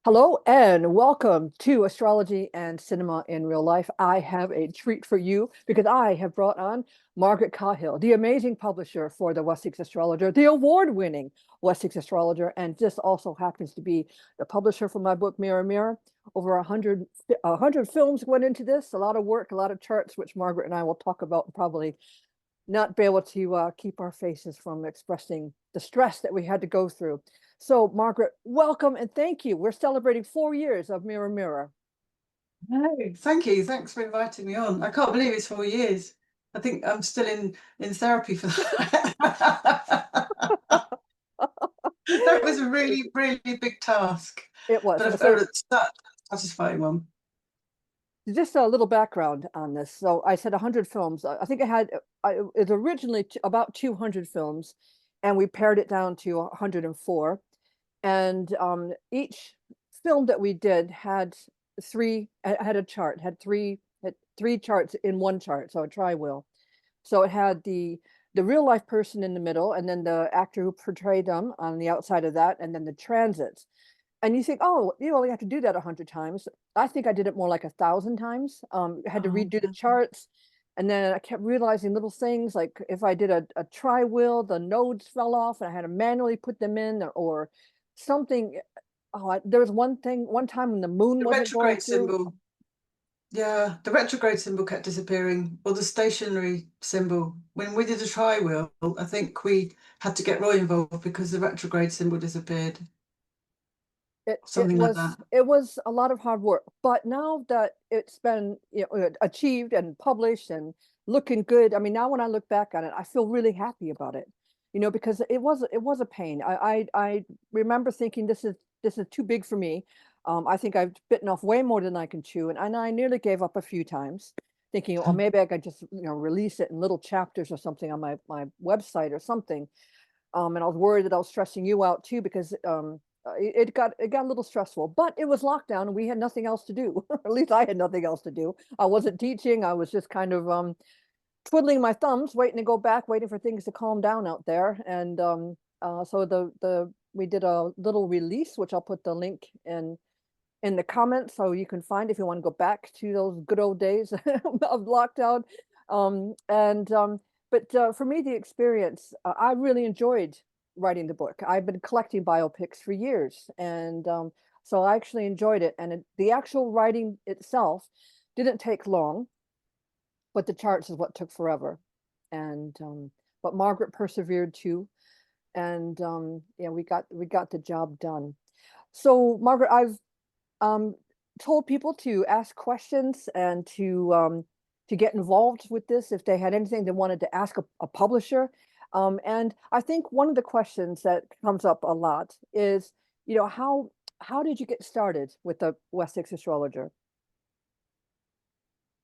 Hello and welcome to Astrology and Cinema in Real Life. I have a treat for you because I have brought on Margaret Cahill, the amazing publisher for the Wessex Astrologer, the award-winning Wessex Astrologer, and this also happens to be the publisher for my book, Mirror Mirror. Over 100 films went into this, a lot of work, a lot of charts, which Margaret and I will talk about and probably not be able to keep our faces from expressing the stress that we had to go through. So, Margaret, welcome and thank you. We're celebrating 4 years of Mirror Mirror. No, thank you. Thanks for inviting me on. I can't believe it's 4 years. I think I'm still in therapy for that. That was a really, really big task, It was. but So, a satisfying one. just a little background on this. So, I said 100 films. I think it originally about 200 films, and we pared it down to 104. And each film that we did had had a chart, had three charts in one chart, so a tri-wheel. So it had the real life person in the middle, and then the actor who portrayed them on the outside of that, and then the transits. And you think, oh, you only have to do that 100 times. I think I did it more like 1,000 times. Had to Oh, redo the charts. And then I kept realizing little things like if I did a tri-wheel, the nodes fell off and I had to manually put them in or something. There was one time when the moon the wasn't going retrograde through. symbol. Yeah, the retrograde symbol kept disappearing, or the stationary symbol. When we did a tri-wheel, I think we had to get Roy involved because the retrograde symbol disappeared. Something like that. It was a lot of hard work, but now that it's been achieved and published and looking good, I mean, now when I look back on it, I feel really happy about it, because it was a pain. I remember thinking this is too big for me. I think I've bitten off way more than I can chew, and I nearly gave up a few times, thinking, oh, maybe I could just release it in little chapters or something on my website or something. And I was worried that I was stressing you out too because it got a little stressful, but it was lockdown and we had nothing else to do. At least I had nothing else to do. I wasn't teaching. I was just kind of twiddling my thumbs, waiting to go back, waiting for things to calm down out there. And so the we did a little release, which I'll put the link in the comments so you can find if you want to go back to those good old days of lockdown. And but For me, the experience, I really enjoyed writing the book. I've been collecting biopics for years, and so I actually enjoyed it. And the actual writing itself didn't take long, but the charts is what took forever. And but Margaret persevered too, and yeah, we got the job done. So Margaret, I've um, told people to ask questions and to get involved with this if they had anything they wanted to ask a publisher. And I think one of the questions that comes up a lot is, how did you get started with the Wessex Astrologer?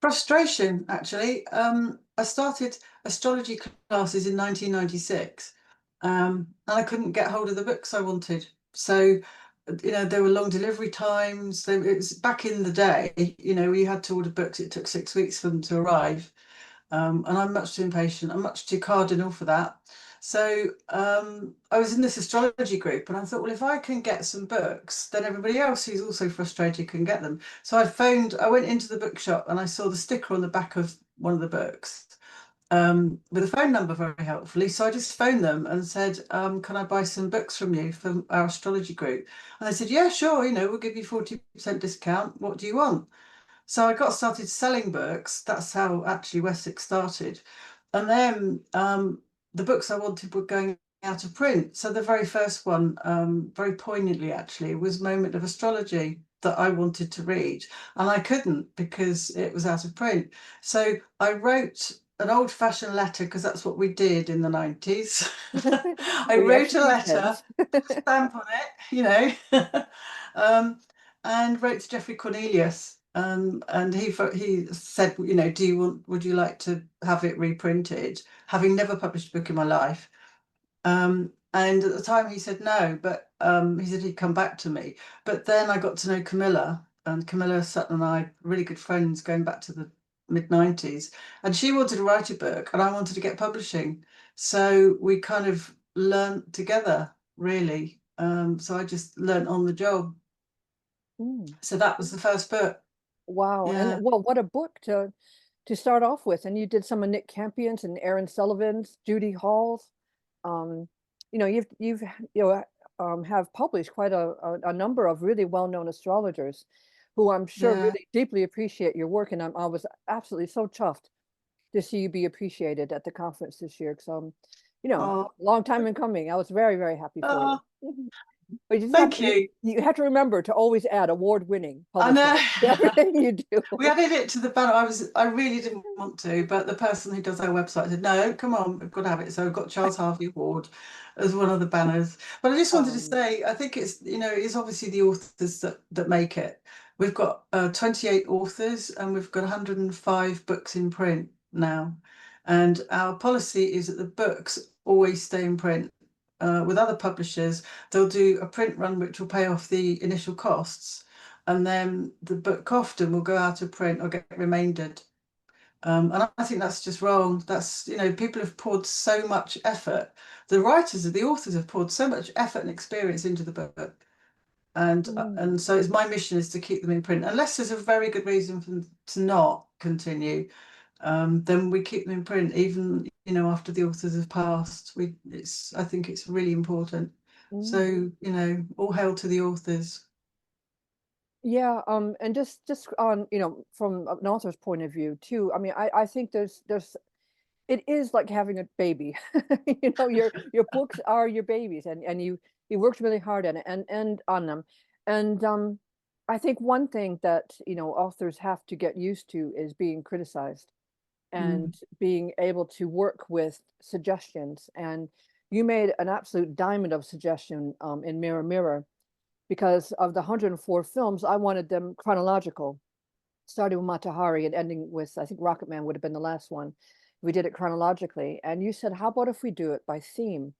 Frustration, actually. I started astrology classes in 1996, and I couldn't get hold of the books I wanted. So, there were long delivery times. It was back in the day, we had to order books. It took 6 weeks for them to arrive. And I'm much too impatient. I'm much too cardinal for that. So I was in this astrology group and I thought, well, if I can get some books, then everybody else who's also frustrated can get them. So I went into the bookshop and I saw the sticker on the back of one of the books with a phone number very helpfully. So I just phoned them and said, can I buy some books from you for our astrology group? And they said, yeah, sure, we'll give you 40% discount. What do you want? So I got started selling books. That's how actually Wessex started. And then the books I wanted were going out of print. So the very first one, very poignantly actually, was Moment of Astrology that I wanted to read. And I couldn't because it was out of print. So I wrote an old-fashioned letter, because that's what we did in the 90s. I We wrote a actually letter, did. stamp on it, and wrote to Geoffrey Cornelius. And he said, would you like to have it reprinted? Having never published a book in my life. And at the time he said no, but he said he'd come back to me. But then I got to know Camilla, and Camilla Sutton and I, really good friends going back to the mid-90s. And she wanted to write a book and I wanted to get publishing. So we kind of learnt together, really. So I just learnt on the job. Mm. So that was the first book. Wow. And Yeah, well, what a book to start off with. And you did some of Nick Campion's and Aaron Sullivan's, Judy Hall's. Um, you've have published quite a number of really well-known astrologers who I'm sure yeah. really deeply appreciate your work. And I was absolutely so chuffed to see you be appreciated at the conference this year. So, Oh, long time in coming. I was very, very happy for you. oh, But you just have thank you. you have to remember to always add award-winning I publishing to know. everything you do. We added it to the banner. I really didn't want to, but the person who does our website said, no, come on, we've got to have it. So we've got Charles Harvey Award as one of the banners. But I just wanted to Um, say, I think it's obviously the authors that make it. We've got 28 authors and we've got 105 books in print now. And our policy is that the books always stay in print. With other publishers, they'll do a print run which will pay off the initial costs, and then the book often will go out of print or get remaindered. And I think that's just wrong. That's, people have poured so much effort. The writers, the authors have poured so much effort and experience into the book. mm, And so it's my mission is to keep them in print. Unless there's a very good reason for them to not continue, then we keep them in print, even, after the authors have passed. I think it's really important. mm. So, all hail to the authors. Yeah, and just on, from an author's point of view too, I mean, I think there's it is like having a baby. Your books are your babies, and you worked really hard on it and on them. And I think one thing that, authors have to get used to is being criticized Mm. and being able to work with suggestions. And you made an absolute diamond of suggestion in Mirror Mirror, because of the 104 films, I wanted them chronological, starting with Matahari and ending with, I think Rocket Man would have been the last one. We did it chronologically. And you said, how about if we do it by theme,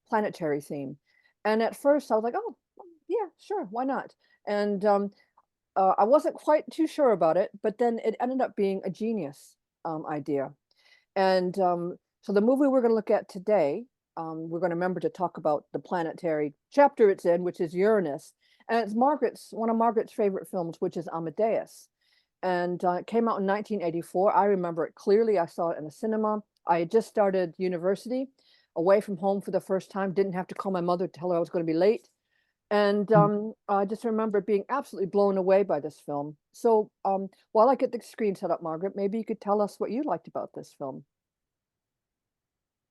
planetary theme? And at first I was like, oh, yeah, sure, why not? And I wasn't quite too sure about it, but then it ended up being a genius idea. And so the movie we're going to look at today, we're going to remember to talk about the planetary chapter it's in, which is Uranus. And it's one of Margaret's favorite films, which is Amadeus. And it came out in 1984. I remember it clearly. I saw it in a cinema. I had just started university, away from home for the first time, didn't have to call my mother to tell her I was going to be late. And I just remember being absolutely blown away by this film. So while I get the screen set up, Margaret, maybe you could tell us what you liked about this film.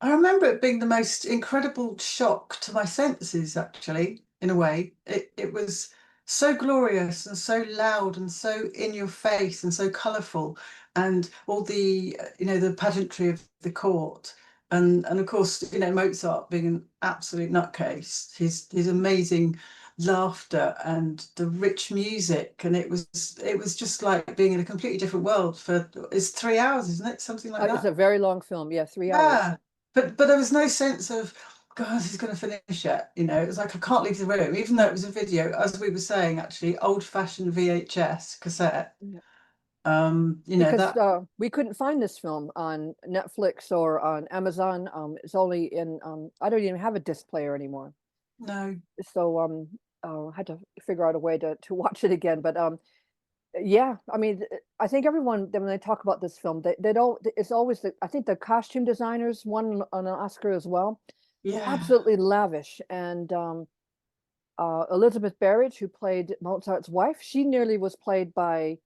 I remember it being the most incredible shock to my senses, actually, in a way. It was so glorious and so loud and so in your face and so colourful, and all the pageantry of the court. And of course, Mozart being an absolute nutcase, his amazing laughter and the rich music. And it was just like being in a completely different world for, it's 3 hours, isn't it? Something like It's that. a very long film. Yeah, 3 hours. Yeah, but there was no sense of, God, he's going to finish it. It was like I can't leave the room, even though it was a video, as we were saying, actually, old-fashioned VHS cassette. Yeah. Because That. we couldn't find this film on Netflix or on Amazon. It's only in, I don't even have a disc player anymore. No. So I had to figure out a way to watch it again. But yeah, I mean, I think everyone, when they talk about this film, they don't, it's always I think the costume designers won an Oscar as well. Yeah. Absolutely lavish. And Elizabeth Barrett, who played Mozart's wife, she nearly was played by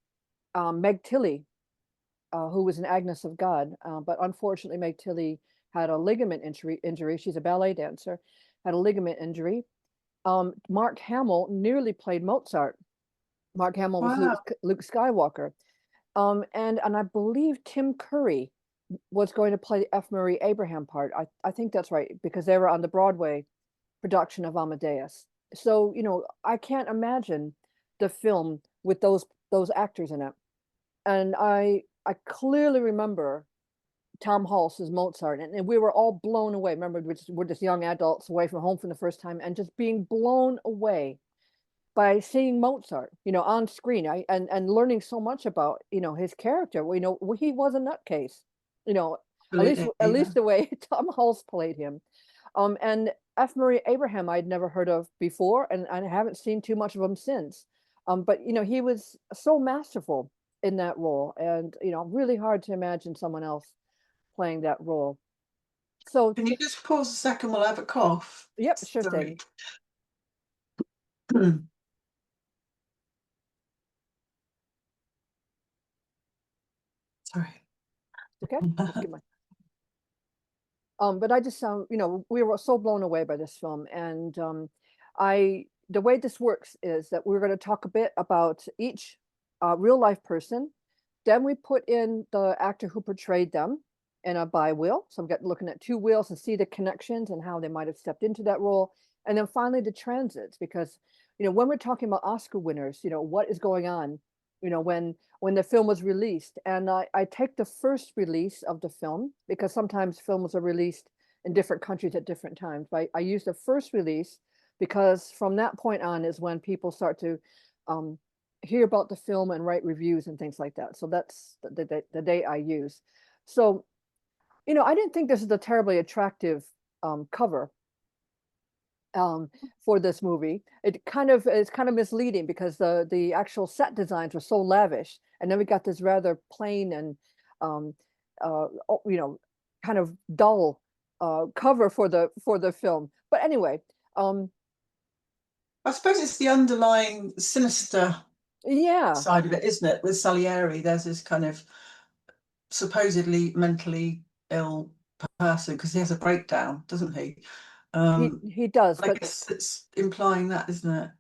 Meg Tilly, who was an Agnes of God. But unfortunately, Meg Tilly had a ligament injury. She's a ballet dancer, had a ligament injury. Mark Hamill nearly played Mozart. Mark Hamill was Wow. Luke Skywalker. And I believe Tim Curry was going to play the F. Murray Abraham part. I think that's right, because they were on the Broadway production of Amadeus. So, I can't imagine the film with those actors in it. And I clearly remember Tom Hulce as Mozart, and we were all blown away. Remember, we're just young adults away from home for the first time, and just being blown away by seeing Mozart, on screen, and learning so much about, his character. He was a nutcase, at least Absolutely. at Yeah. least the way Tom Hulce played him. And F. Murray Abraham I'd never heard of before, and I haven't seen too much of him since. But he was so masterful in that role, and really hard to imagine someone else playing that role. So, Can you just pause a second while I have a cough? yep, sure Sorry. thing. Sorry. Okay, just give my. But I just we were so blown away by this film, and the way this works is that we're going to talk a bit about each real life person. Then we put in the actor who portrayed them in a bi wheel. So I'm looking at two wheels and see the connections and how they might have stepped into that role. And then finally the transits, because when we're talking about Oscar winners, what is going on, when the film was released. And I take the first release of the film, because sometimes films are released in different countries at different times. But I use the first release because from that point on is when people start to hear about the film and write reviews and things like that. So that's the day I use. So, I didn't think this is a terribly attractive cover for this movie. It's kind of misleading because the actual set designs were so lavish, and then we got this rather plain and um, kind of dull cover for the film. But anyway, I suppose it's the underlying sinister yeah, side of it, isn't it? With Salieri, there's this kind of supposedly mentally ill person because he has a breakdown, doesn't he? he does. I But guess it's implying that, isn't it?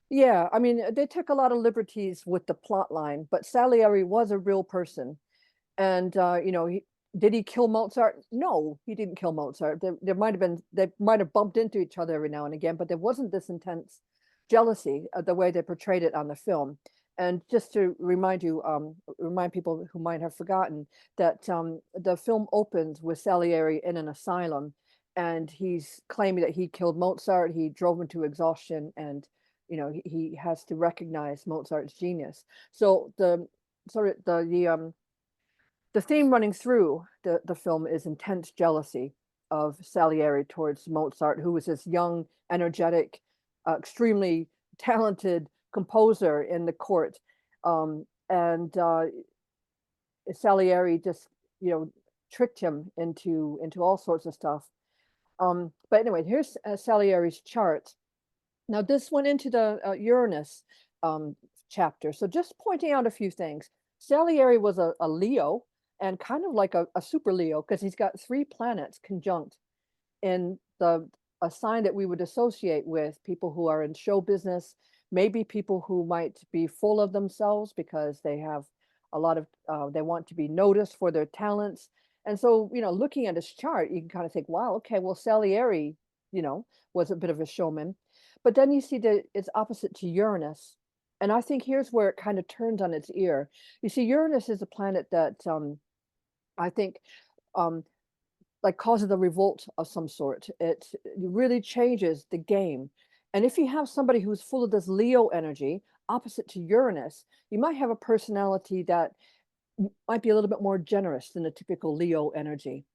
yeah, I mean, they took a lot of liberties with the plot line, but Salieri was a real person. And did he kill Mozart? No, he didn't kill Mozart. There might have been they might have bumped into each other every now and again, but there wasn't this intense jealousy the way they portrayed it on the film. And just to remind people who might have forgotten that the film opens with Salieri in an asylum, and he's claiming that he killed Mozart. He drove him to exhaustion, and he has to recognize Mozart's genius. So the theme running through the film is intense jealousy of Salieri towards Mozart, who was this young, energetic, extremely talented composer in the court. And Salieri just, tricked him into all sorts of stuff. But anyway, here's Salieri's chart. Now, this went into the Uranus chapter. So just pointing out a few things. Salieri was a Leo, and kind of like a super Leo, because he's got 3 planets conjunct in a sign that we would associate with people who are in show business, maybe people who might be full of themselves because they have a lot of they want to be noticed for their talents. And so, looking at his chart, you can kind of think, wow, okay, well, Salieri, was a bit of a showman. But then you see that it's opposite to Uranus. And I think here's where it kind of turns on its ear. You see, Uranus is a planet that I think um, like causes a revolt of some sort. It really changes the game. And if you have somebody who's full of this Leo energy, opposite to Uranus, you might have a personality that might be a little bit more generous than the typical Leo energy.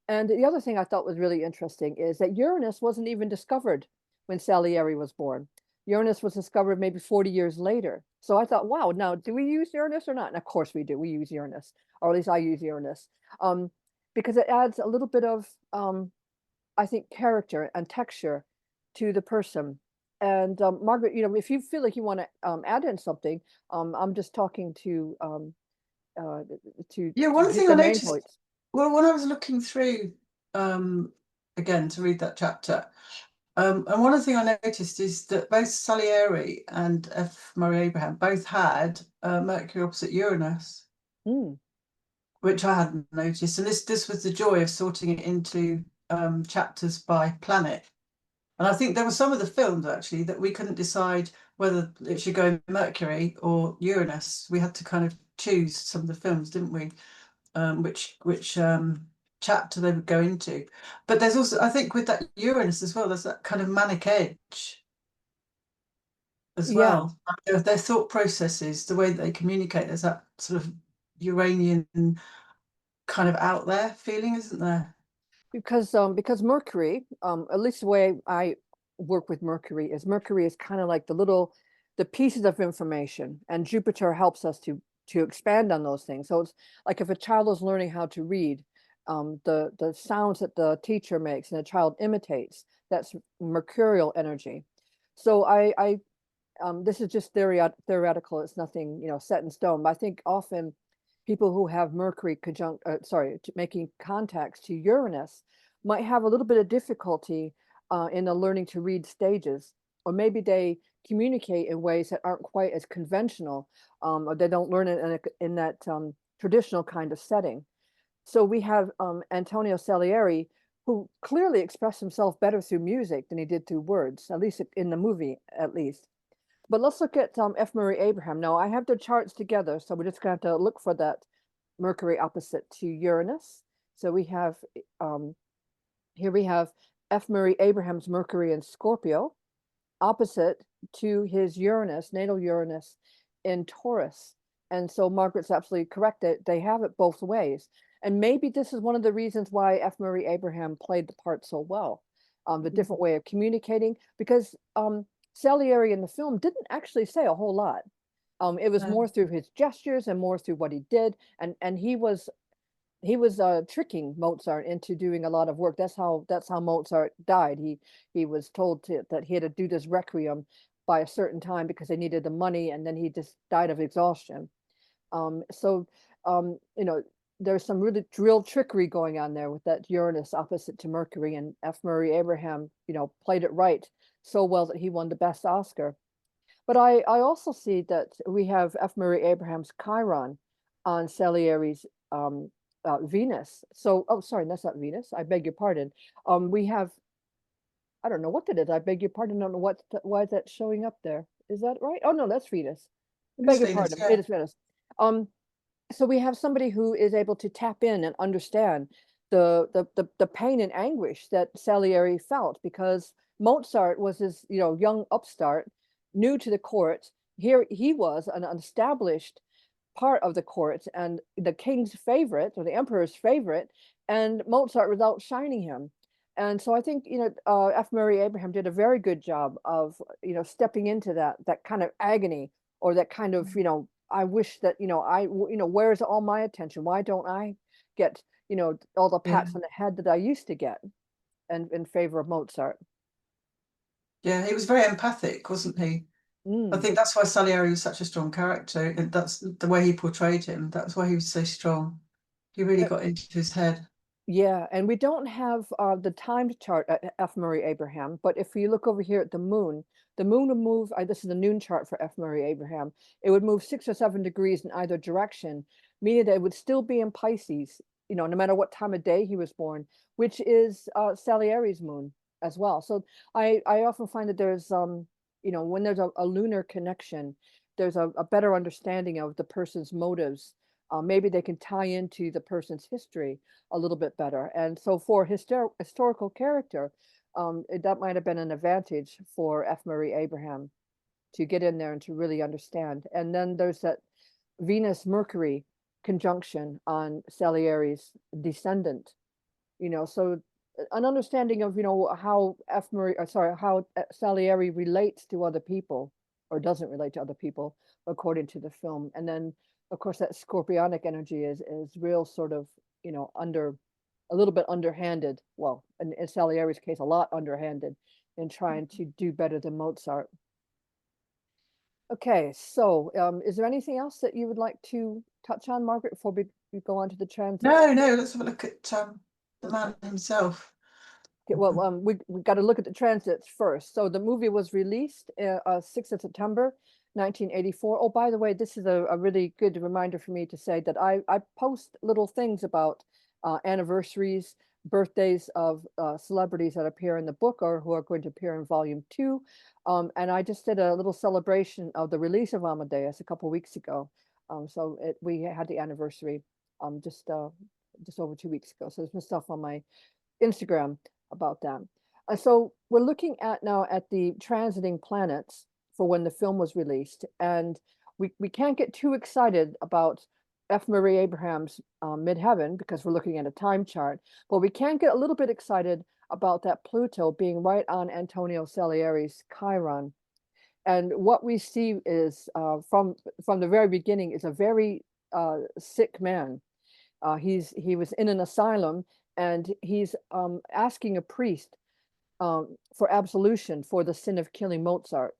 And the other thing I thought was really interesting is that Uranus wasn't even discovered when Salieri was born. Uranus was discovered maybe 40 years later. So I thought, wow, now do we use Uranus or not? And of course we do. We use Uranus, or at least I use Uranus, because it adds a little bit of, I think, character and texture to the person. And Margaret, if you feel like you want to add in something, I'm just talking uh, Yeah, to one hit thing I the main noticed, points. well, when I was looking through again to read that chapter, and one of the things I noticed is that both Salieri and F. Murray Abraham both had Mercury opposite Uranus, Mm, which I hadn't noticed. And this was the joy of sorting it into chapters by planet. And I think there were some of the films actually that we couldn't decide whether it should go in Mercury or Uranus. We had to kind of choose some of the films, didn't we? Which chapter they would go into. But there's also, I think, with that Uranus as well, there's that kind of manic edge as yeah. well. Their thought processes, the way that they communicate, there's that sort of Uranian kind of out there feeling, isn't there? Because Mercury, at least the way I work with Mercury is kind of like the little the pieces of information, and Jupiter helps us to expand on those things. So it's like if a child is learning how to read, the sounds that the teacher makes and the child imitates, that's mercurial energy. So this is just theoretical. It's nothing, set in stone. But I think often people who have Mercury making contacts to Uranus might have a little bit of difficulty in the learning to read stages, or maybe they communicate in ways that aren't quite as conventional, or they don't learn it in that traditional kind of setting. So we have Antonio Salieri, who clearly expressed himself better through music than he did through words, at least in the movie, at least. But let's look at F. Murray Abraham. Now, I have the charts together, so we're just going to have to look for that Mercury opposite to Uranus. So we have, here we have F. Murray Abraham's Mercury in Scorpio, opposite to his Uranus, natal Uranus in Taurus. And so Margaret's absolutely correct that they have it both ways. And maybe this is one of the reasons why F. Murray Abraham played the part so well, the different way of communicating, because Salieri in the film didn't actually say a whole lot. It was more through his gestures and more through what he did, and he was tricking Mozart into doing a lot of work. That's how Mozart died. He was told that he had to do this requiem by a certain time because they needed the money, and then he just died of exhaustion. So there's some really real trickery going on there with that Uranus opposite to Mercury, and F. Murray Abraham, played it right so well that he won the best Oscar. But I also see that we have F. Murray Abraham's Chiron on Salieri's Venus. So, oh, sorry, that's not Venus. I beg your pardon. We have, I don't know what that is. I beg your pardon. I don't know why is that showing up there. Is that right? Oh, no, that's Venus. I beg your pardon. Yeah. It is Venus. So we have somebody who is able to tap in and understand the pain and anguish that Salieri felt, because Mozart was this young upstart, new to the court. Here he was an established part of the court and the king's favorite, or the emperor's favorite, and Mozart was outshining him. And so I think F. Murray Abraham did a very good job of stepping into that kind of agony, or that kind of I wish that where's all my attention? Why don't I get all the pats on the head that I used to get, and in favor of Mozart? Yeah, he was very empathic, wasn't he? I think that's why Salieri was such a strong character. And that's the way he portrayed him. That's why he was so strong. He really got into his head. Yeah, and we don't have the timed chart at F. Murray Abraham, but if you look over here at the moon would move, this is the noon chart for F. Murray Abraham, it would move 6 or 7 degrees in either direction, meaning that it would still be in Pisces, no matter what time of day he was born, which is Salieri's moon as well. So I often find that there's, when there's a lunar connection, there's a better understanding of the person's motives. Maybe they can tie into the person's history a little bit better. And so for historical character, that might have been an advantage for F. Murray Abraham to get in there and to really understand. And then there's that Venus-Mercury conjunction on Salieri's descendant, so an understanding of, how how Salieri relates to other people, or doesn't relate to other people, according to the film. And then, of course, that scorpionic energy is real sort of, a little bit underhanded. Well, in Salieri's case, a lot underhanded in trying to do better than Mozart. Okay, so is there anything else that you would like to touch on, Margaret, before we go on to the transit? No, let's have a look at the man himself. Okay, well, we got to look at the transits first. So the movie was released 6th of September, 1984. Oh, by the way, this is a really good reminder for me to say that I post little things about anniversaries, birthdays of celebrities that appear in the book or who are going to appear in volume 2. And I just did a little celebration of the release of Amadeus a couple weeks ago. So we had the anniversary just over 2 weeks ago. So there's some stuff on my Instagram about that. So we're looking at now at the transiting planets for when the film was released. And we can't get too excited about F. Murray Abraham's midheaven because we're looking at a time chart, but we can get a little bit excited about that Pluto being right on Antonio Salieri's Chiron. And what we see is from the very beginning is a very sick man. He was in an asylum, and he's asking a priest for absolution for the sin of killing Mozart.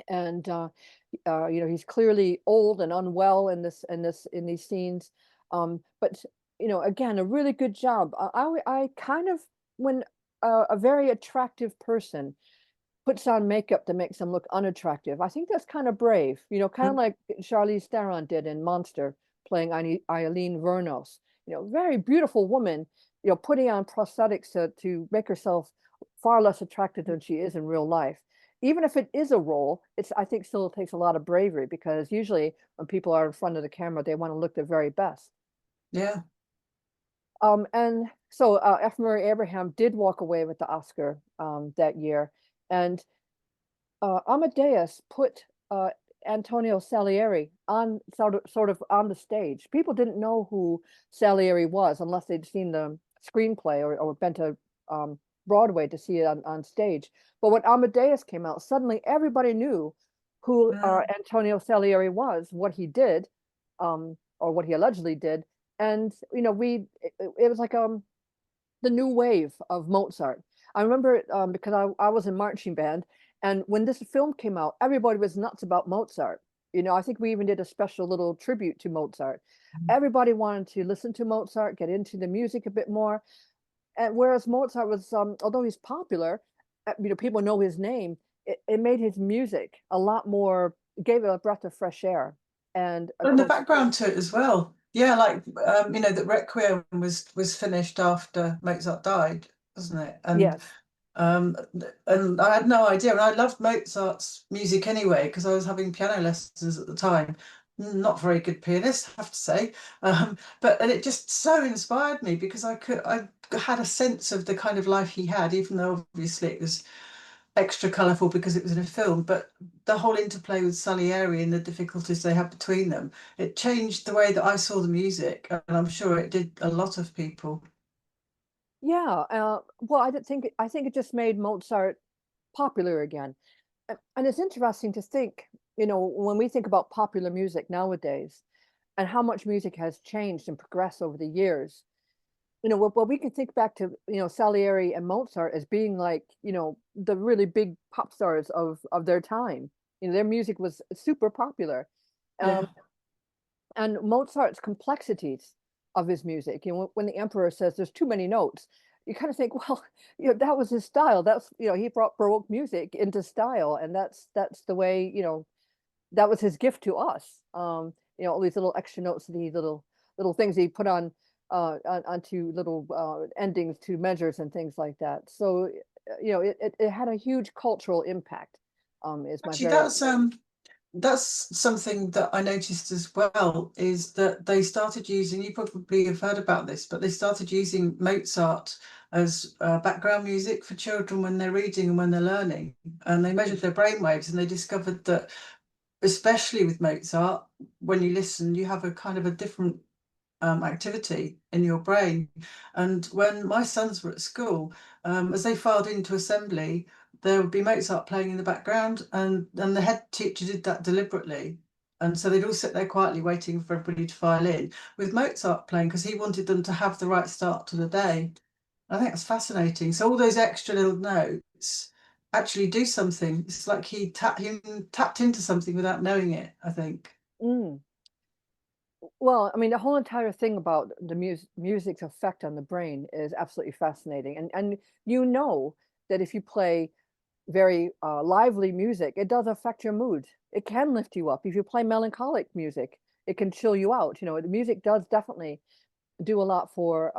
And you know, he's clearly old and unwell in these scenes. But you know, again, a really good job. I kind of, when a very attractive person puts on makeup that makes them look unattractive, I think that's kind of brave. You know, kind of like Charlize Theron did in Monster, playing Eileen Vernos. You know, very beautiful woman. You know, putting on prosthetics to make herself far less attractive than she is in real life. Even if it is a role, it's, I think, still takes a lot of bravery, because usually when people are in front of the camera, they want to look their very best. Yeah. And so F. Murray Abraham did walk away with the Oscar that year, and Amadeus put Antonio Salieri on sort of on the stage. People didn't know who Salieri was unless they'd seen the screenplay or been to Broadway to see it on stage. But when Amadeus came out, suddenly everybody knew who Antonio Salieri was, what he did, or what he allegedly did. And you know, it was like the new wave of Mozart. I remember it because I was in marching band, and when this film came out, everybody was nuts about Mozart. You know, I think we even did a special little tribute to Mozart. Everybody wanted to listen to Mozart, get into the music a bit more. And whereas Mozart was, although he's popular, you know, people know his name, it made his music a lot more, gave it a breath of fresh air. And of And the course, background to it as well. Yeah, like you know, that Requiem was finished after Mozart died, wasn't it? yes. Um, and I had no idea. And I loved Mozart's music anyway, because I was having piano lessons at the time. Not very good pianist, I have to say. But and it just so inspired me, because I had a sense of the kind of life he had, even though obviously it was extra colourful because it was in a film, but the whole interplay with Salieri and the difficulties they had between them, it changed the way that I saw the music, and I'm sure it did a lot of people. Yeah. Well, I think it just made Mozart popular again. And it's interesting to think, you know, when we think about popular music nowadays and how much music has changed and progressed over the years, you know, well, we can think back to, you know, Salieri and Mozart as being like, you know, the really big pop stars of their time. You know, their music was super popular. Um, Yeah. and Mozart's complexities of his music, you know, when the emperor says there's too many notes, you kind of think, well, you know, that was his style. That's, you know, he brought Baroque music into style, and that's the way, you know, that was his gift to us. You know, all these little extra notes, these little things he put onto little endings to measures and things like that. So, you know, it had a huge cultural impact. Is my Actually, very that's something that I noticed as well, is that they started using, you probably have heard about this, but they started using Mozart as background music for children when they're reading and when they're learning. And they measured their brain waves, and they discovered that, especially with Mozart, when you listen, you have a kind of a different activity in your brain. And when my sons were at school, as they filed into assembly, there would be Mozart playing in the background, and the head teacher did that deliberately. And so they'd all sit there quietly waiting for everybody to file in with Mozart playing, because he wanted them to have the right start to the day. I think that's fascinating. So all those extra little notes actually do something. It's like he tapped into something without knowing it, I think. mm. Well, I mean, the whole entire thing about the music's effect on the brain is absolutely fascinating. And you know that if you play very lively music, it does affect your mood. It can lift you up. If you play melancholic music, it can chill you out. You know, the music does definitely do a lot for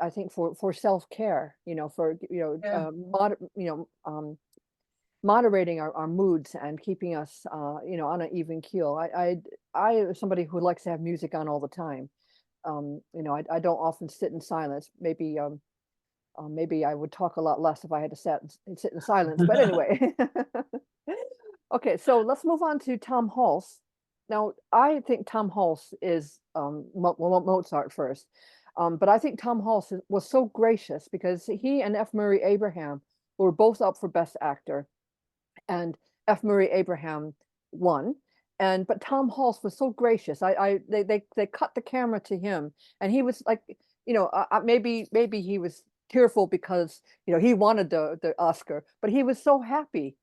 I think for self-care, you know, for Yeah. moderating our moods and keeping us you know, on an even keel. I am somebody who likes to have music on all the time. You know, I don't often sit in silence. Maybe I would talk a lot less if I had to sit in silence. But anyway, okay, so let's move on to Tom Hulce. Now, I think Tom Hulce is Mozart first, but I think Tom Hulce was so gracious because he and F. Murray Abraham were both up for Best Actor, and F. Murray Abraham won. But Tom Hulse was so gracious. They cut the camera to him, and he was like, maybe he was tearful because he wanted the Oscar, but he was so happy,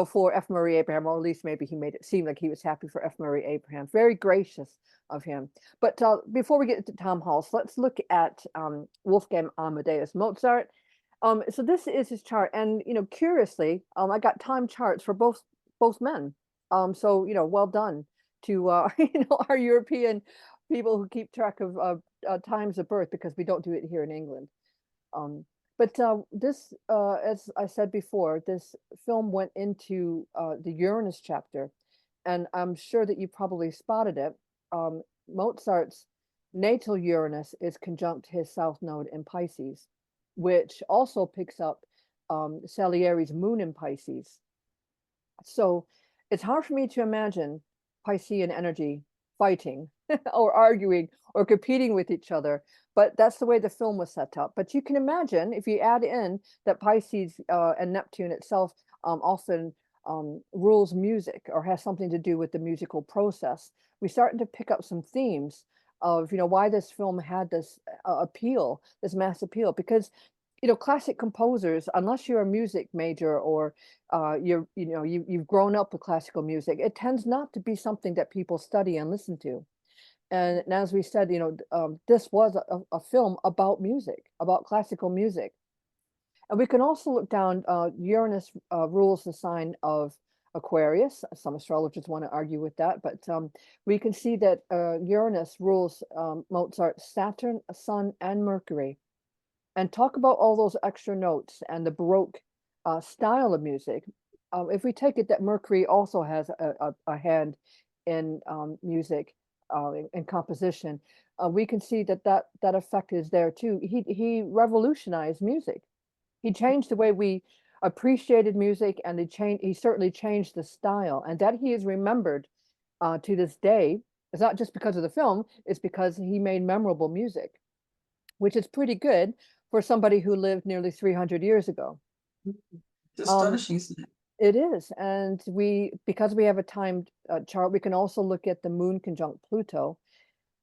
for F. Murray Abraham, or at least maybe he made it seem like he was happy for F. Murray Abraham. Very gracious of him. But before we get to Tom Hulse, let's look at Wolfgang Amadeus Mozart. So this is his chart, and curiously, I got time charts for both men. So well done to our European people who keep track of times of birth, because we don't do it here in England. But this, as I said before, this film went into the Uranus chapter, and I'm sure that you probably spotted it. Mozart's natal Uranus is conjunct his south node in Pisces, which also picks up Salieri's moon in Pisces. So it's hard for me to imagine Piscean energy fighting or arguing or competing with each other, but that's the way the film was set up. But you can imagine, if you add in that Pisces and Neptune itself often rules music or has something to do with the musical process, we starting to pick up some themes of why this film had this appeal, this mass appeal. Because classic composers, unless you're a music major or you've grown up with classical music, it tends not to be something that people study and listen to. And as we said, this was a film about music, about classical music. And we can also look down. Uranus rules the sign of Aquarius. Some astrologers want to argue with that, but we can see that Uranus rules Mozart's Saturn, Sun, and Mercury. And talk about all those extra notes and the Baroque style of music. If we take it that Mercury also has a hand in music, in composition, we can see that effect is there too. He revolutionized music. He changed the way we appreciated music, and he certainly changed the style, and that he is remembered to this day. It's not just because of the film; it's because he made memorable music, which is pretty good for somebody who lived nearly 300 years ago. It's astonishing, isn't it? It is. And because we have a timed chart, we can also look at the moon conjunct Pluto.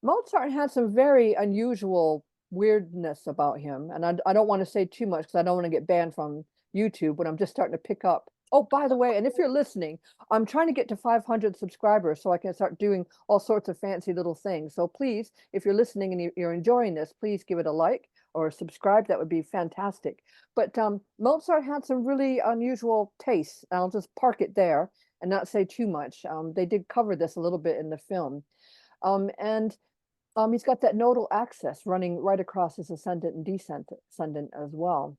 Mozart had some very unusual weirdness about him. And I don't want to say too much because I don't want to get banned from YouTube, but I'm just starting to pick up. Oh, by the way, and if you're listening, I'm trying to get to 500 subscribers so I can start doing all sorts of fancy little things. So please, if you're listening and you're enjoying this, please give it a like or subscribe. That would be fantastic. But Mozart had some really unusual tastes. I'll just park it there and not say too much. They did cover this a little bit in the film. And he's got that nodal axis running right across his ascendant and descendant as well.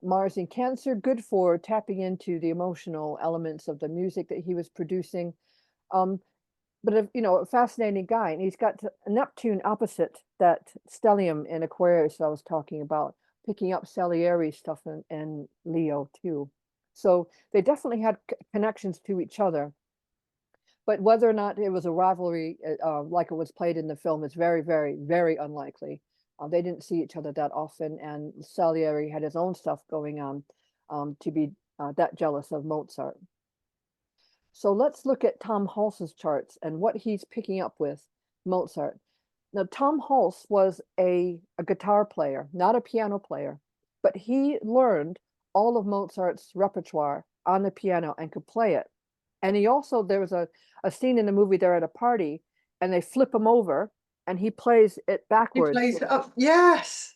Mars in Cancer, good for tapping into the emotional elements of the music that he was producing. But a fascinating guy, and he's got Neptune opposite that stellium in Aquarius I was talking about, picking up Salieri stuff in Leo too. So they definitely had connections to each other. But whether or not it was a rivalry like it was played in the film is very, very, very unlikely. They didn't see each other that often, and Salieri had his own stuff going on to be that jealous of Mozart. So let's look at Tom Hulse's charts and what he's picking up with Mozart. Now, Tom Hulse was a guitar player, not a piano player, but he learned all of Mozart's repertoire on the piano and could play it. And there was a scene in the movie, they're at a party and they flip him over and he plays it backwards. He plays it up, yes.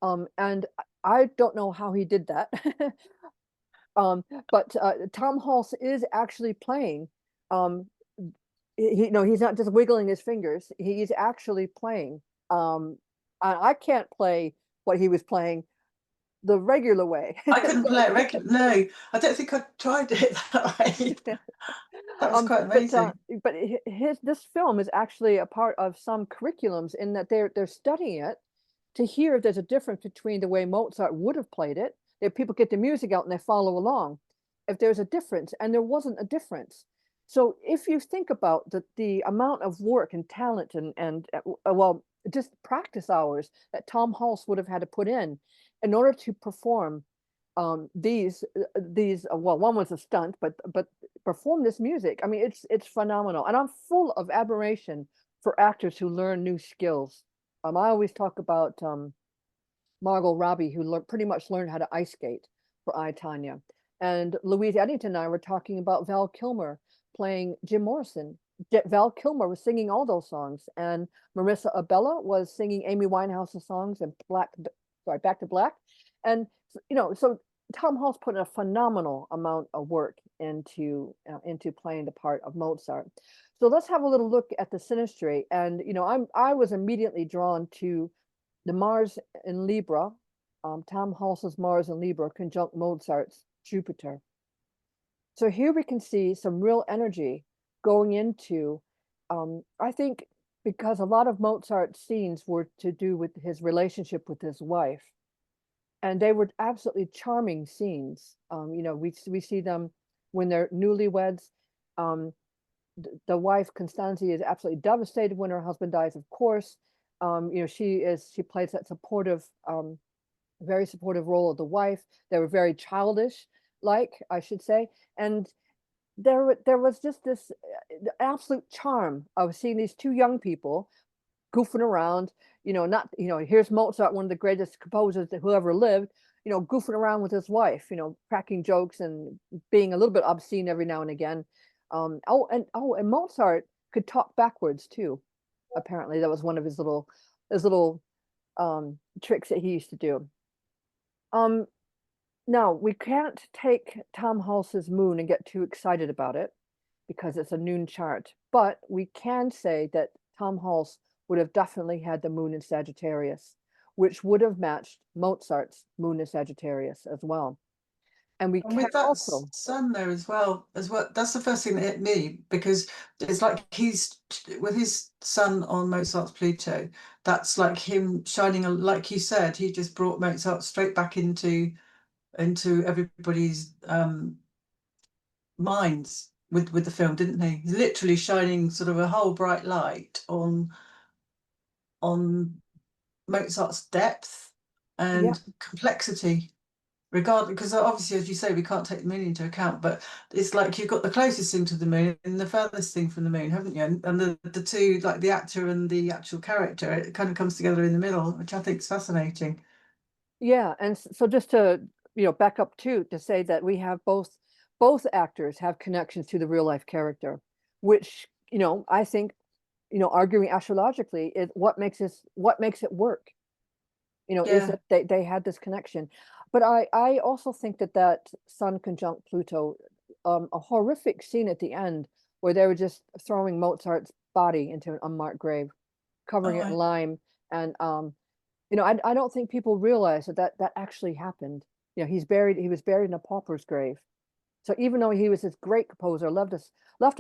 And I don't know how he did that. But Tom Hulse is actually playing. He's not just wiggling his fingers. He's actually playing. I can't play what he was playing the regular way. I couldn't play it regular. No, I don't think I tried it that way. That was quite amazing. But this film is actually a part of some curriculums in that they're studying it to hear if there's a difference between the way Mozart would have played it. If people get the music out and they follow along, if there's a difference, and there wasn't a difference. So if you think about the amount of work and talent and well, just practice hours that Tom Hulse would have had to put in order to perform these well, one was a stunt, but perform this music. I mean, it's phenomenal, and I'm full of admiration for actors who learn new skills. I always talk about Margot Robbie, who pretty much learned how to ice skate for I, Tanya. And Louise Eddington and I were talking about Val Kilmer playing Jim Morrison. Val Kilmer was singing all those songs, and Marissa Abella was singing Amy Winehouse's songs and Back to Black. And so Tom Hulce put in a phenomenal amount of work into playing the part of Mozart. So let's have a little look at the synastry. And I was immediately drawn to the Mars in Libra, Tom Hulce's Mars in Libra conjunct Mozart's Jupiter. So here we can see some real energy going into, I think, because a lot of Mozart's scenes were to do with his relationship with his wife, and they were absolutely charming scenes. We see them when they're newlyweds. The wife Constanzi is absolutely devastated when her husband dies, of course. She plays that supportive, very supportive role of the wife. They were very childish, like I should say, and there was just this absolute charm of seeing these two young people goofing around. Not here's Mozart, one of the greatest composers that who ever lived. Goofing around with his wife. Cracking jokes and being a little bit obscene every now and again. And Mozart could talk backwards too. Apparently, that was one of his little tricks that he used to do. Now we can't take Tom Hulce's moon and get too excited about it because it's a noon chart, but we can say that Tom Hulce would have definitely had the moon in Sagittarius, which would have matched Mozart's moon in Sagittarius as well. And we And can with that also, sun there as well, that's the first thing that hit me, because it's like he's with his sun on Mozart's Pluto. That's like him shining, like you said, he just brought Mozart straight back into everybody's minds with the film, didn't he? He's literally shining sort of a whole bright light on Mozart's depth yeah, and complexity. Regardless, because obviously, as you say, we can't take the moon into account, but it's like you've got the closest thing to the moon and the furthest thing from the moon, haven't you? And the two, like the actor and the actual character, it kind of comes together in the middle, which I think is fascinating. yeah. And so just to, back up too, to say that we have both actors have connections to the real life character, which, I think, arguing astrologically is what makes it work. Is Yeah. that they had this connection. But I also think that Sun conjunct Pluto, a horrific scene at the end where they were just throwing Mozart's body into an unmarked grave, covering Oh, it in lime. And I don't think people realize that actually happened. He was buried in a pauper's grave. So even though he was this great composer, left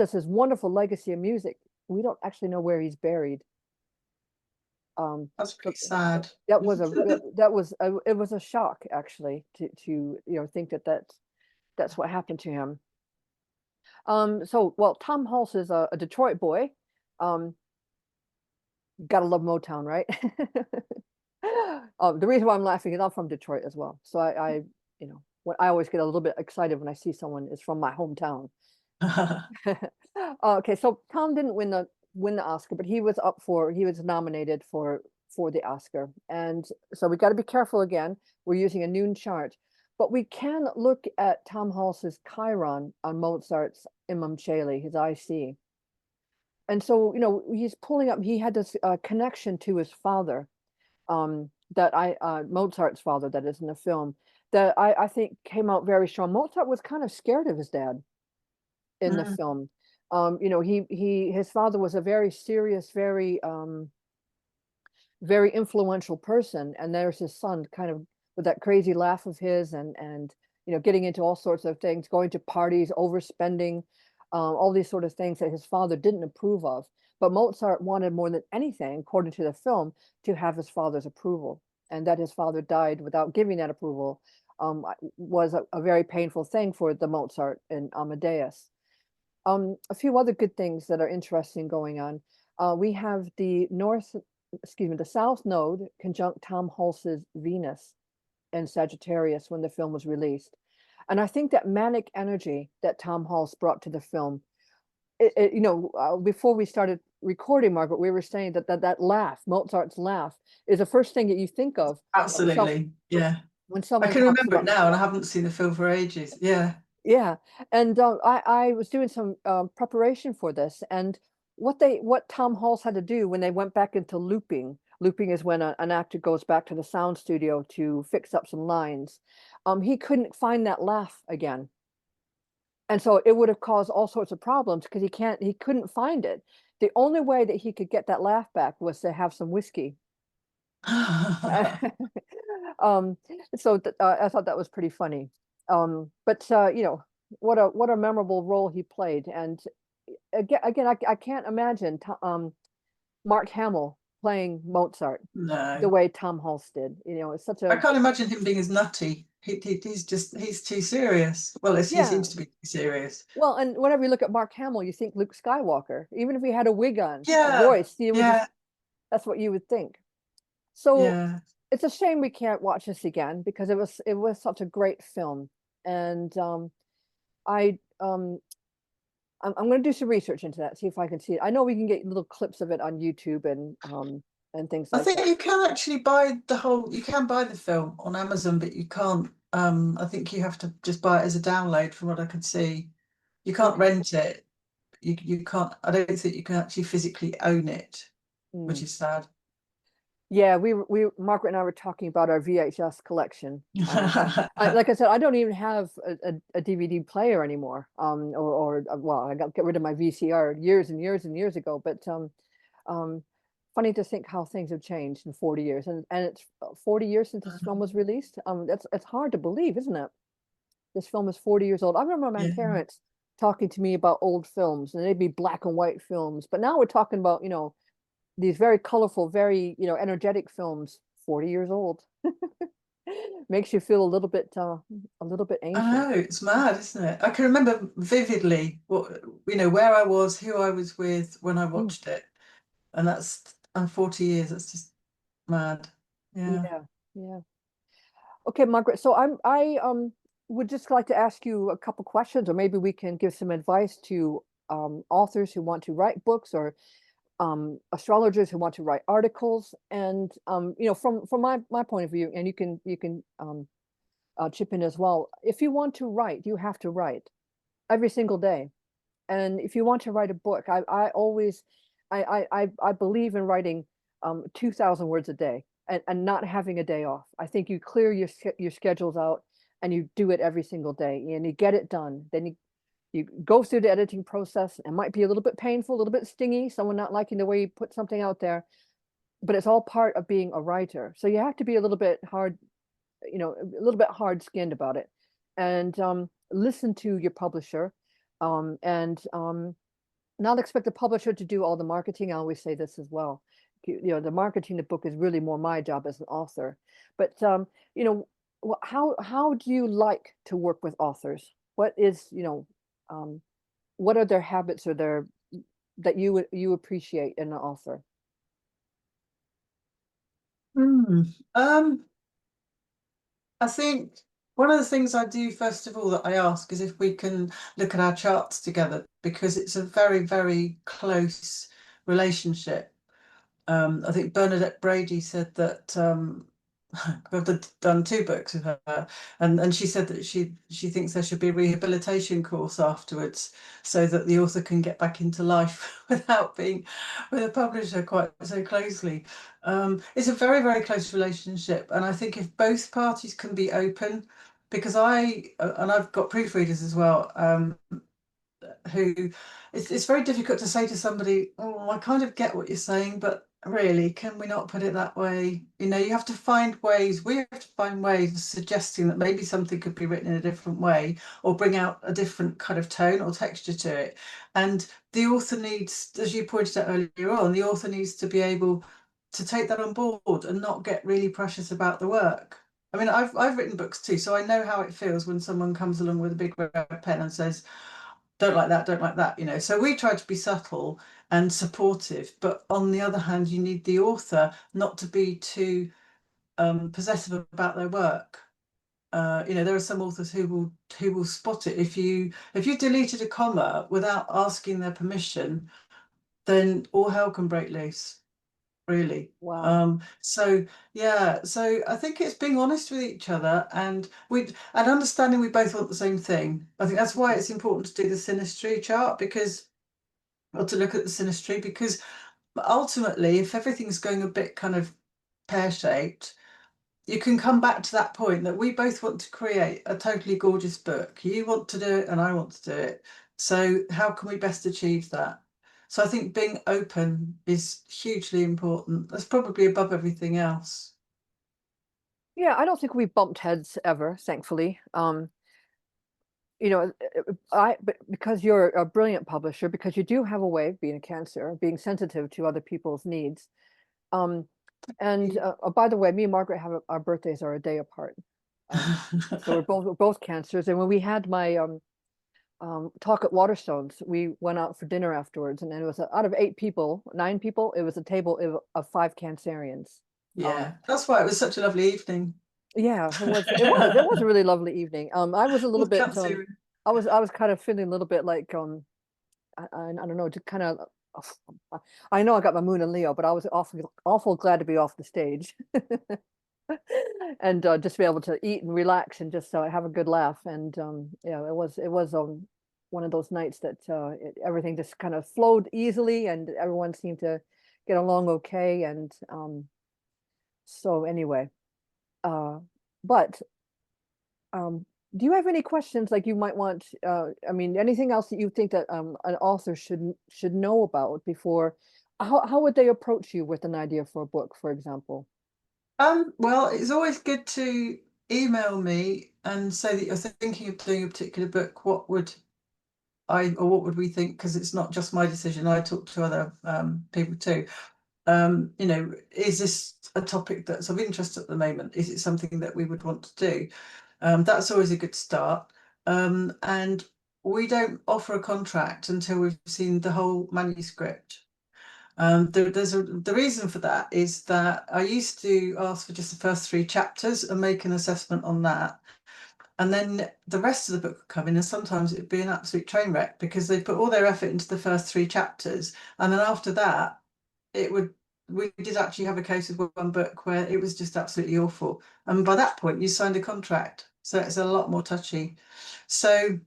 us his wonderful legacy of music, we don't actually know where he's buried. that's So pretty sad. it was a shock actually to think that's what happened to him. So well, Tom Hulce is a Detroit boy. Um, Gotta love Motown, right? The reason why I'm laughing is I'm from Detroit as well. So I always get a little bit excited when I see someone is from my hometown. Okay, so Tom didn't win the Oscar, but he was nominated for the Oscar. And so we got to be careful again. We're using a noon chart, but we can look at Tom Hulce's Chiron on Mozart's Imam Cheli, his IC. And so, he's pulling up, he had this connection to his father, Mozart's father, that is in the film, that I think came out very strong. Mozart was kind of scared of his dad in the Mm. film. His father was a very serious, very influential person, and there's his son, kind of with that crazy laugh of his, and getting into all sorts of things, going to parties, overspending, all these sort of things that his father didn't approve of. But Mozart wanted more than anything, according to the film, to have his father's approval, and that his father died without giving that approval was a very painful thing for the Mozart and Amadeus. A few other good things that are interesting going on. We have the South Node conjunct Tom Hulce's Venus. and Sagittarius when the film was released. And I think that manic energy that Tom Hulce brought to the film, before we started recording, Margaret, we were saying that laugh, Mozart's laugh, is the first thing that you think of Absolutely. Yeah. when I someone can talks remember it about. now, and I haven't seen the film for ages. Yeah. Yeah, and I was doing some preparation for this, and what Tom Hulce had to do when they went back into looping. Looping is when an actor goes back to the sound studio to fix up some lines. He couldn't find that laugh again, and so it would have caused all sorts of problems because he couldn't find it. The only way that he could get that laugh back was to have some whiskey. Um, I thought that was pretty funny. But what a memorable role he played. And again, I can't imagine Mark Hamill playing Mozart the No, way Tom Hulce did. It's such I a. can't imagine him being as nutty. He's too serious. Well, he Yeah. seems to be too serious. Well, and whenever you look at Mark Hamill, you think Luke Skywalker. Even if he had a wig on, a Yeah, voice, you would just yeah, that's what you would think. So yeah. it's a shame we can't watch this again because it was such a great film. And I I'm going to do some research into that, see if I can see it. I know we can get little clips of it on YouTube and things I like think that. you can actually you can buy the film on Amazon, but you can't, I think you have to just buy it as a download from what I could see. You can't Okay. rent it. You can't, I don't think you can actually physically own it, which Mm. is sad. Yeah, Margaret and I were talking about our VHS collection. Like I said, I don't even have a DVD player anymore. Well, I got get rid of my VCR years and years and years ago. But um, funny to think how things have changed in 40 years, and it's 40 years since this film was released. It's hard to believe, isn't it? This film is 40 years old. I remember my Yeah. parents talking to me about old films, and they'd be black and white films. But now we're talking about, these very colorful, very, energetic films, 40 years old. Makes you feel a little bit I ancient. know, it's mad, isn't it? I can remember vividly where I was, who I was with when I Mm, watched it. And that's 40 years. That's just mad. Yeah. yeah, yeah. Okay, Margaret. So I would just like to ask you a couple questions, or maybe we can give some advice to authors who want to write books, or astrologers who want to write articles. And from my point of view, and you can chip in as well. If you want to write, you have to write every single day. And if you want to write a book, I always I believe in writing 2,000 words a day, and not having a day off. I think you clear your schedules out and you do it every single day and you get it done. Then you go through the editing process. It might be a little bit painful, a little bit stingy, someone not liking the way you put something out there, but it's all part of being a writer. So you have to be a little bit hard, a little bit hard skinned about it, and listen to your publisher, and not expect the publisher to do all the marketing. I always say this as well. The marketing the book is really more my job as an author. But you know, how do you like to work with authors? Um, what are their habits or their that you appreciate in an author? Hmm. Um, I think one of the things I do first of all that I ask is if we can look at our charts together because it's a very, very close relationship. I think Bernadette Brady said that I've done two books with her, and she said that she thinks there should be a rehabilitation course afterwards, so that the author can get back into life without being with a publisher quite so closely. It's a very, very close relationship, and I think if both parties can be open, because and I've got proofreaders as well. Who it's very difficult to say to somebody, oh, I kind of get what you're saying, but really, can we not put it that way? You have to find ways, we have to find ways of suggesting that maybe something could be written in a different way or bring out a different kind of tone or texture to it. And the author needs, as you pointed out earlier on, the author needs to be able to take that on board and not get really precious about the work. I mean, I've written books too, so I know how it feels when someone comes along with a big red pen and says, don't like that, don't like that. So we try to be subtle and supportive, but on the other hand, you need the author not to be too possessive about their work. You know, there are some authors who will spot it. If you deleted a comma without asking their permission, then all hell can break loose, really. Wow. So yeah, so I think it's being honest with each other, and understanding we both want the same thing. I think that's why it's important to do the synastry chart, because, or to look at the synastry, because ultimately, if everything's going a bit kind of pear-shaped, you can come back to that point that we both want to create a totally gorgeous book. You want to do it and I want to do it. So how can we best achieve that? So I think being open is hugely important. That's probably above everything else. Yeah, I don't think we bumped heads ever, thankfully. But because you're a brilliant publisher, because you do have a way, being a Cancer, being sensitive to other people's needs. Um, and by the way, me and Margaret have our birthdays are a day apart. So we're both Cancers. And when we had my talk at Waterstones, we went out for dinner afterwards, and then it was out of 8 people, 9 people, it was a table of 5 Cancerians. Yeah, that's why it was such a lovely evening. Yeah, it was a really lovely evening. I was a little With bit Cancer. I was kind of feeling a little bit like I don't know, just kind of I know I got my moon in Leo, but I was awful glad to be off the stage and just be able to eat and relax and just have a good laugh. And yeah, it was one of those nights that everything just kind of flowed easily and everyone seemed to get along okay. And so anyway, but do you have any questions like you might want? I mean, anything else that you think that an author should know about before? How would they approach you with an idea for a book, for example? Well, it's always good to email me and say that you're thinking of doing a particular book. What would what would we think? Because it's not just my decision. I talk to other people too. You know, is this a topic that's of interest at the moment? Is it something that we would want to do? That's always a good start. And we don't offer a contract until we've seen the whole manuscript. The reason for that is that I used to ask for just the first 3 chapters and make an assessment on that. And then the rest of the book would come in, and sometimes it'd be an absolute train wreck because they put all their effort into the first 3 chapters. And then after that, we did actually have a case of one book where it was just absolutely awful. And by that point, you signed a contract. So it's a lot more touchy. So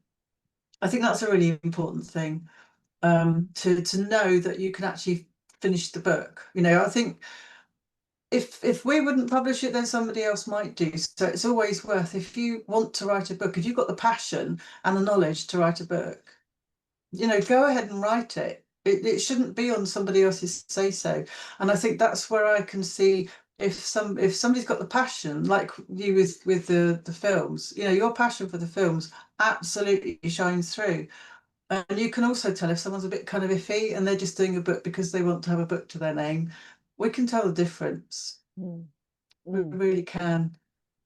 I think that's a really important thing, to know that you can actually finish the book. You know, I think if we wouldn't publish it, then somebody else might do. So it's always worth, if you want to write a book, if you've got the passion and the knowledge to write a book, you know, go ahead and write it. It shouldn't be on somebody else's say so. And I think that's where I can see if somebody's got the passion, like you with the films, you know, your passion for the films absolutely shines through. And you can also tell if someone's a bit kind of iffy and they're just doing a book because they want to have a book to their name. We can tell the difference. Mm, We mm. really can.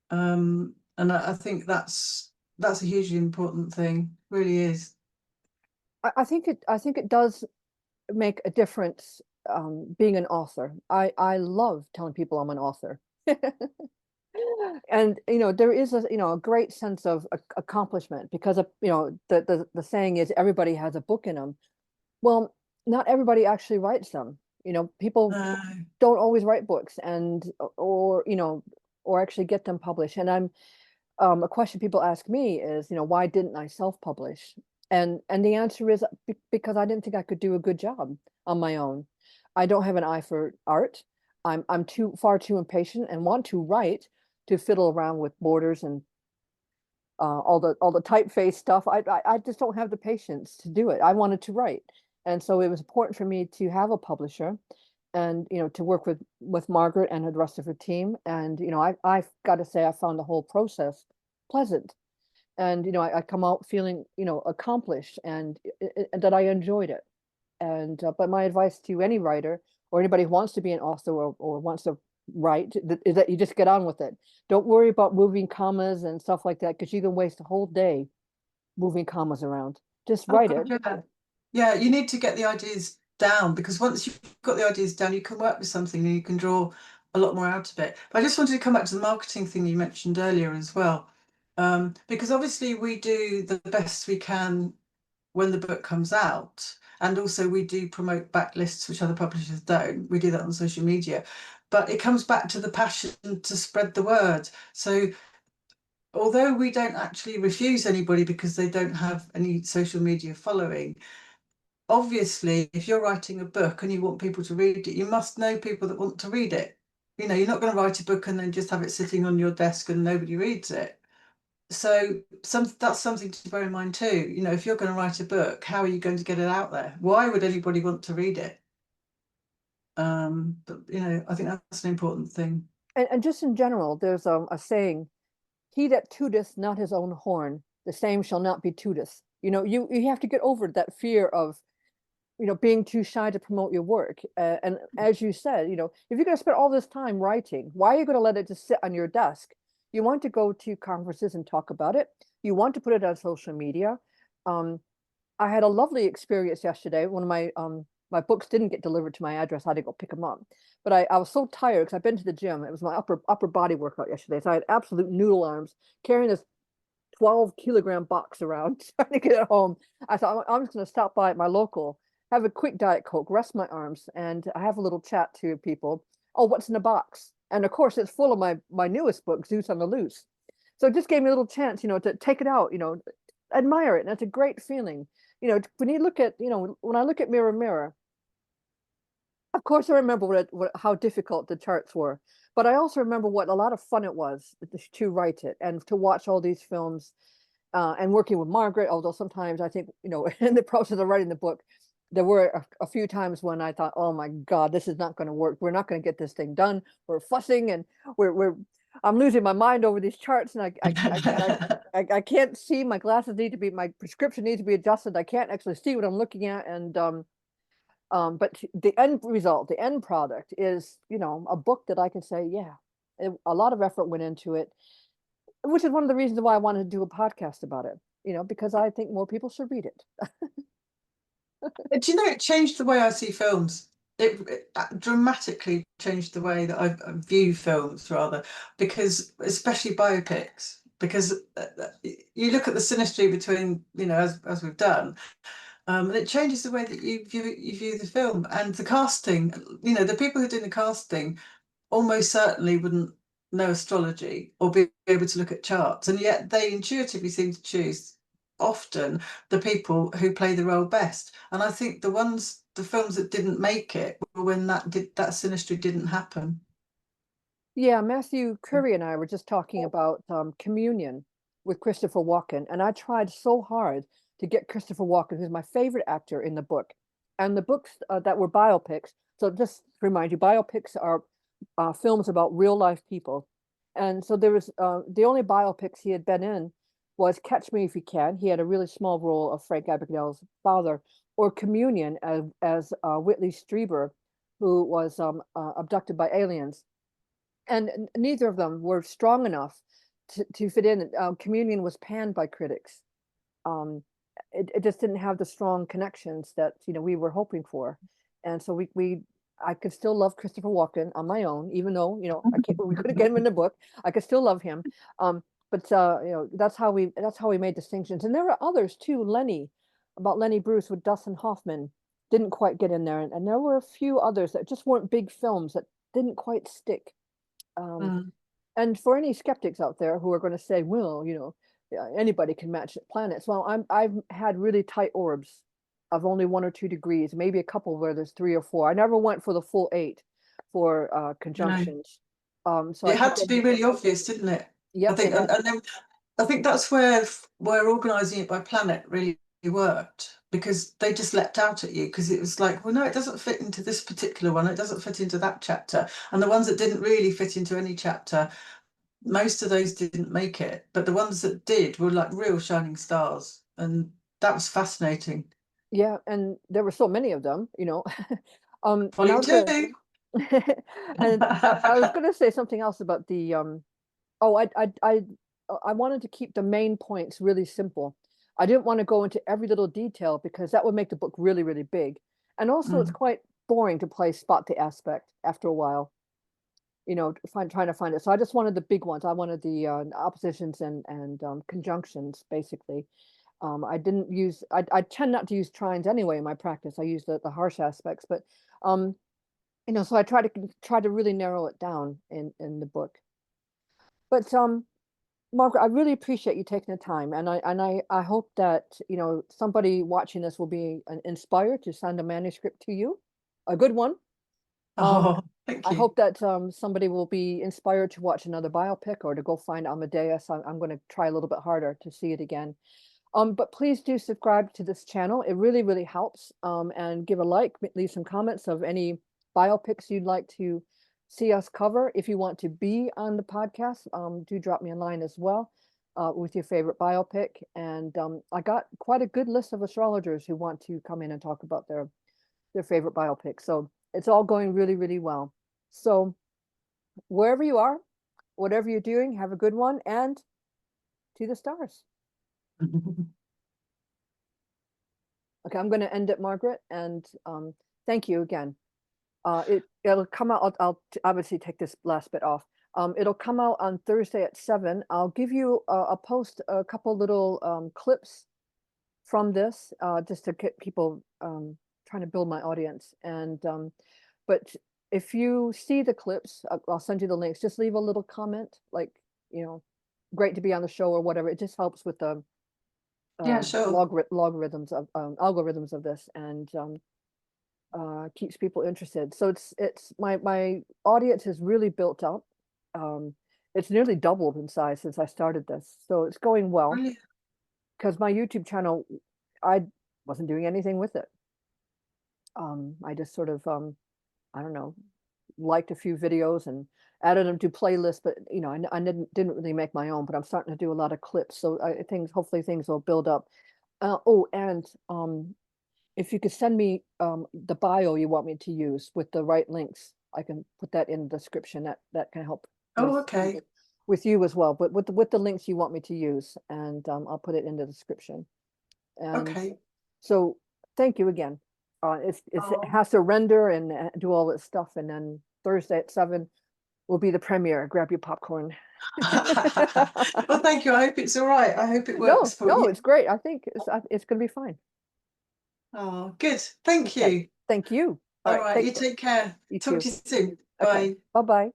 And I think that's a hugely important thing. Really is. I think it does make a difference being an author. I love telling people I'm an author. And there is a great sense of accomplishment because the saying is everybody has a book in them. Well, not everybody actually writes them. People No. don't always write books and or actually get them published. And a question people ask me is, why didn't I self-publish? And the answer is because I didn't think I could do a good job on my own. I don't have an eye for art. I'm far too impatient and want to write to fiddle around with borders and all the typeface stuff. I just don't have the patience to do it. I wanted to write, and so it was important for me to have a publisher, and to work with Margaret and the rest of her team. And I've got to say I found the whole process pleasant, and I come out feeling accomplished and that I enjoyed it. And but my advice to any writer or anybody who wants to be an author or wants to write is that you just get on with it. Don't worry about moving commas and stuff like that because you can waste a whole day moving commas around. Just Oh write God, it. yeah. Yeah, you need to get the ideas down, because once you've got the ideas down, you can work with something and you can draw a lot more out of it. But I just wanted to come back to the marketing thing you mentioned earlier as well. Because obviously we do the best we can when the book comes out. And also we do promote backlists, which other publishers don't. We do that on social media. But it comes back to the passion to spread the word. So although we don't actually refuse anybody because they don't have any social media following, obviously, if you're writing a book and you want people to read it, you must know people that want to read it. You know, you're not going to write a book and then just have it sitting on your desk and nobody reads it. So that's something to bear in mind too. You know, if you're going to write a book, how are you going to get it out there? Why would anybody want to read it? But you know, I think that's an important thing. And just in general, there's a saying, he that tooteth not his own horn, the same shall not be tooteth. You know, you have to get over that fear of, you know, being too shy to promote your work. And as you said, you know, if you're going to spend all this time writing, why are you going to let it just sit on your desk? You want to go to conferences and talk about it. You want to put it on social media. Um, I had a lovely experience yesterday. One of my books didn't get delivered to my address. I had to go pick them up. But I was so tired because I've been to the gym. It was my upper body workout yesterday. So I had absolute noodle arms carrying this 12-kilogram box around trying to get it home. I thought I'm just going to stop by at my local, have a quick Diet Coke, rest my arms, and I have a little chat to people. Oh, what's in the box? And of course, it's full of my newest book, Zeus on the Loose. So it just gave me a little chance, you know, to take it out, you know, admire it. And that's a great feeling. You know, when you look at, you know, when I look at Mirror Mirror, of course, I remember how difficult the charts were, but I also remember what a lot of fun it was to write it and to watch all these films, and working with Margaret. Although sometimes I think, you know, in the process of writing the book, there were a few times when I thought, "Oh my God, this is not going to work. We're not going to get this thing done. We're fussing and we're I'm losing my mind over these charts, and I can't see. My glasses need to be, my prescription needs to be adjusted. I can't actually see what I'm looking at, and but the end result, the end product is, you know, a book that I can say, yeah, a lot of effort went into it, which is one of the reasons why I wanted to do a podcast about it, you know, because I think more people should read it. Do you know, it changed the way I see films. It dramatically changed the way that I view films, rather, because especially biopics, because you look at the synastry between, you know, as we've done, and it changes the way that you view the film and the casting. You know, the people who do the casting almost certainly wouldn't know astrology or be able to look at charts, and yet they intuitively seem to choose often the people who play the role best. And I think the films that didn't make it were when that synastry didn't happen. Yeah, Matthew Curry and I were just talking about Communion with Christopher Walken, and I tried so hard to get Christopher Walken, who's my favorite actor in the book, and the books that were biopics. So just to remind you, biopics are films about real life people, and so there was the only biopics he had been in was Catch Me If You Can. He had a really small role of Frank Abagnale's father, or Communion as Whitley Strieber, who was abducted by aliens, and neither of them were strong enough to fit in. Communion was panned by critics. Um, it just didn't have the strong connections that, you know, we were hoping for, and so we I could still love Christopher Walken on my own, even though, you know, I can't, we couldn't get him in the book. I could still love him, but you know, that's how we made distinctions. And there were others too. About Lenny Bruce with Dustin Hoffman didn't quite get in there, and there were a few others that just weren't big films that didn't quite stick. Um, Mm. and for any skeptics out there who are going to say, well, you know, yeah, anybody can match planets. Well, I've had really tight orbs of only 1 or 2 degrees, maybe a couple where there's 3 or 4. I never went for the full 8 for No, conjunctions. So I it had kept to it. be really obvious, didn't it? I Yep, think, it had. and then I think that's where organising it by planet really worked, because they just leapt out at you because it was like, well, no, it doesn't fit into this particular one. It doesn't fit into that chapter, and the ones that didn't really fit into any chapter, most of those didn't make it, but the ones that did were like real shining stars, and that was fascinating. Yeah, and there were so many of them, you know. And I Volume was gonna, two. and I was gonna say something else about the oh, I wanted to keep the main points really simple. I didn't want to go into every little detail because that would make the book really, really big. And also, it's Mm. quite boring to play spot the aspect after a while. you know, trying to find it. So I just wanted the big ones. I wanted the oppositions and conjunctions, basically. I didn't use, I tend not to use trines anyway in my practice. I use the harsh aspects, but you know, so I try to really narrow it down in the book. But Margaret, I really appreciate you taking the time, and I hope that, you know, somebody watching this will be inspired to send a manuscript to you, a good one. Oh, thank I you. hope that somebody will be inspired to watch another biopic or to go find Amadeus. I'm going to try a little bit harder to see it again. But please do subscribe to this channel. It really, really helps. And give a like, leave some comments of any biopics you'd like to see us cover. If you want to be on the podcast, do drop me a line as well with your favorite biopic. And I got quite a good list of astrologers who want to come in and talk about their favorite biopic. So it's all going really, really well. So wherever you are, whatever you're doing, have a good one, and to the stars. Okay, I'm going to end it, Margaret, and thank you again. It'll come out. I'll obviously take this last bit off. It'll come out on Thursday at 7. I'll give you I'll post a couple little clips from this just to get people trying to build my audience. And but if you see the clips, I'll send you the links. Just leave a little comment, like, you know, great to be on the show or whatever. It just helps with the Yeah, sure. algorithms of this, and keeps people interested. So it's my audience has really built up. It's nearly doubled in size since I started this, so it's going well. Brilliant. Because my YouTube channel, I wasn't doing anything with it. I just sort of I don't know, liked a few videos and added them to playlists, but you know, I didn't really make my own, but I'm starting to do a lot of clips, so I think hopefully things will build up. Oh, and if you could send me the bio you want me to use with the right links, I can put that in the description. That can help Oh, okay. with you as well, but with the links you want me to use, and I'll put it in the description. And Okay. so thank you again. It Oh. has to render and do all this stuff, and then Thursday at 7 will be the premiere. Grab your popcorn. Well, thank you. I hope it's all right. I hope it works for No, you. it's great. I think it's going to be fine. Oh, good. Thank Okay. you. Thank you. All All right. right. You take care. You Talk too. to you soon. Okay. Bye. Bye-bye.